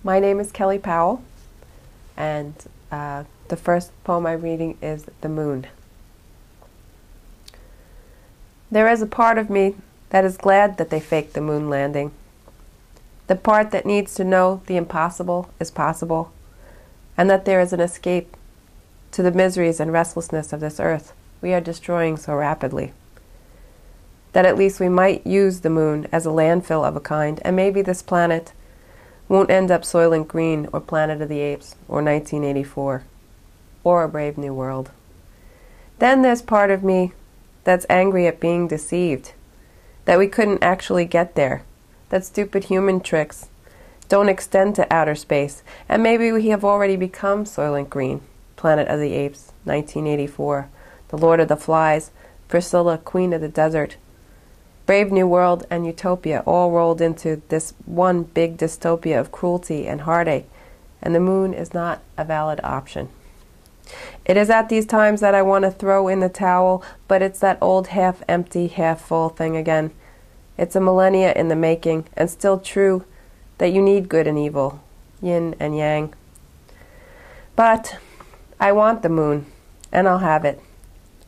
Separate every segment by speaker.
Speaker 1: My name is Kelly Powell, and the first poem I'm reading is The Moon. There is a part of me that is glad that they faked the moon landing. The part that needs to know the impossible is possible, and that there is an escape to the miseries and restlessness of this earth we are destroying so rapidly. That at least we might use the moon as a landfill of a kind, and maybe this planet won't end up Soylent Green or Planet of the Apes or 1984 or A Brave New World. Then there's part of me that's angry at being deceived, that we couldn't actually get there, that stupid human tricks don't extend to outer space, and maybe we have already become Soylent Green, Planet of the Apes, 1984, The Lord of the Flies, Priscilla, Queen of the Desert, Brave New World, and Utopia all rolled into this one big dystopia of cruelty and heartache, and the moon is not a valid option. It is at these times that I want to throw in the towel, but it's that old half-empty, half-full thing again. It's a millennia in the making, and still true that you need good and evil, yin and yang. But I want the moon, and I'll have it.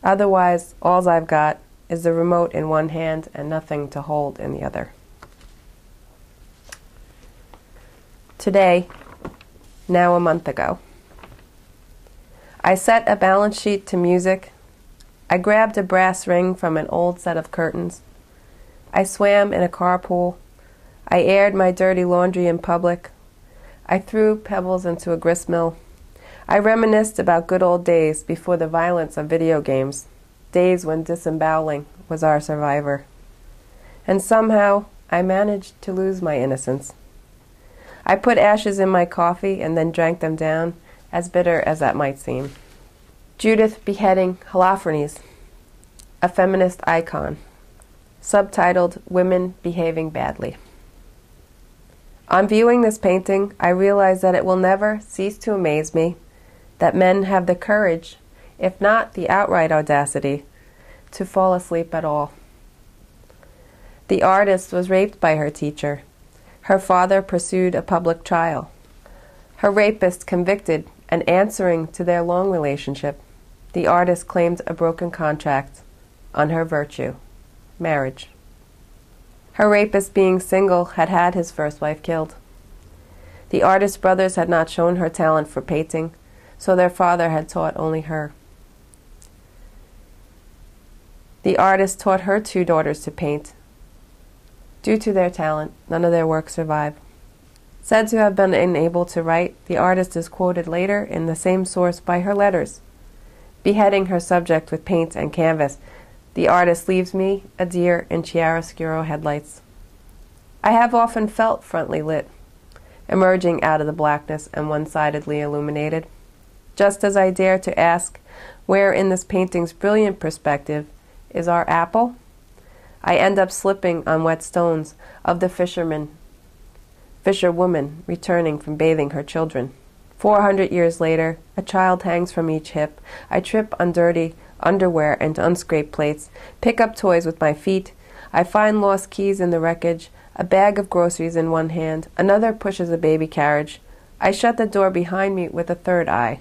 Speaker 1: Otherwise, all I've got is the remote in one hand and nothing to hold in the other. Today, now a month ago, I set a balance sheet to music. I grabbed a brass ring from an old set of curtains. I swam in a carpool. I aired my dirty laundry in public. I threw pebbles into a gristmill. I reminisced about good old days before the violence of video games, days when disemboweling was our survivor. And somehow I managed to lose my innocence. I put ashes in my coffee and then drank them down, as bitter as that might seem. Judith beheading Holofernes, a feminist icon, subtitled Women Behaving Badly. On viewing this painting, I realize that it will never cease to amaze me that men have the courage, if not the outright audacity, to fall asleep at all. The artist was raped by her teacher. Her father pursued a public trial. Her rapist convicted and answering to their long relationship, the artist claimed a broken contract on her virtue, marriage. Her rapist, being single, had had his first wife killed. The artist's brothers had not shown her talent for painting, so their father had taught only her. The artist taught her two daughters to paint. Due to their talent, none of their work survived. Said to have been unable to write, the artist is quoted later in the same source by her letters. Beheading her subject with paint and canvas, the artist leaves me, a deer in chiaroscuro headlights. I have often felt frontly lit, emerging out of the blackness and one-sidedly illuminated. Just as I dare to ask, where in this painting's brilliant perspective is our apple? I end up slipping on wet stones of the fisherwoman returning from bathing her children. 400 years later, a child hangs from each hip. I trip on dirty underwear and unscraped plates, pick up toys with my feet. I find lost keys in the wreckage, a bag of groceries in one hand, another pushes a baby carriage. I shut the door behind me with a third eye.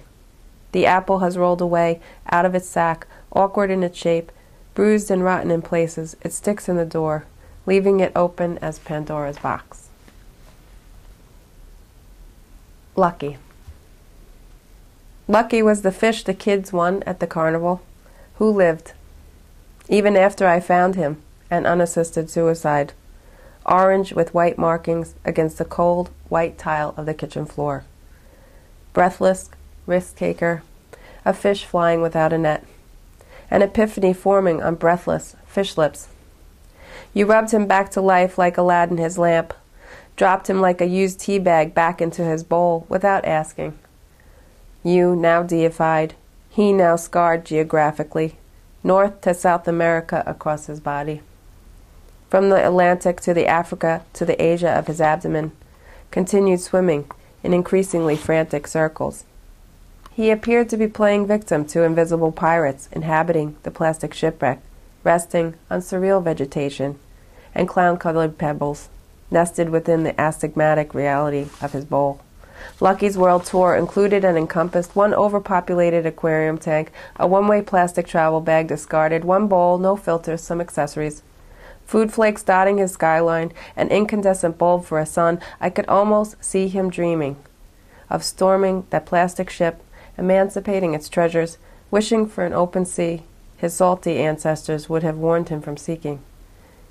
Speaker 1: The apple has rolled away out of its sack, awkward in its shape, bruised and rotten in places. It sticks in the door, leaving it open as Pandora's box. Lucky. Lucky was the fish the kids won at the carnival, who lived, even after I found him, an unassisted suicide, orange with white markings against the cold, white tile of the kitchen floor. Breathless, risk-taker, a fish flying without a net, an epiphany forming on breathless fish lips. You rubbed him back to life like Aladdin his lamp, dropped him like a used tea bag back into his bowl without asking. You now deified, he now scarred geographically, north to South America across his body. From the Atlantic to the Africa to the Asia of his abdomen, continued swimming in increasingly frantic circles. He appeared to be playing victim to invisible pirates inhabiting the plastic shipwreck, resting on surreal vegetation and clown-colored pebbles, nested within the astigmatic reality of his bowl. Lucky's World Tour included and encompassed one overpopulated aquarium tank, a one-way plastic travel bag discarded, one bowl, no filters, some accessories. Food flakes dotting his skyline, an incandescent bulb for a sun. I could almost see him dreaming of storming that plastic ship, emancipating its treasures, wishing for an open sea his salty ancestors would have warned him from seeking.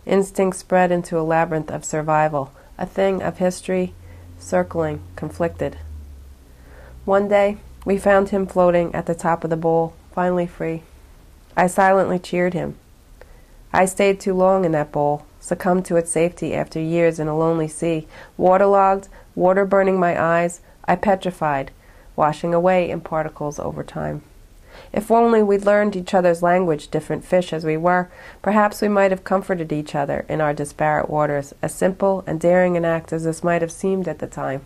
Speaker 1: Instinct spread into a labyrinth of survival, a thing of history, circling, conflicted. One day, we found him floating at the top of the bowl, finally free. I silently cheered him. I stayed too long in that bowl, succumbed to its safety after years in a lonely sea. Waterlogged, water burning my eyes, I petrified, washing away in particles over time. If only we'd learned each other's language, different fish as we were, perhaps we might have comforted each other in our disparate waters, as simple and daring an act as this might have seemed at the time.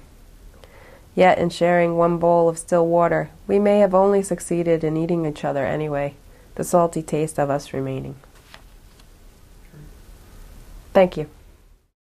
Speaker 1: Yet in sharing one bowl of still water, we may have only succeeded in eating each other anyway, the salty taste of us remaining. Thank you.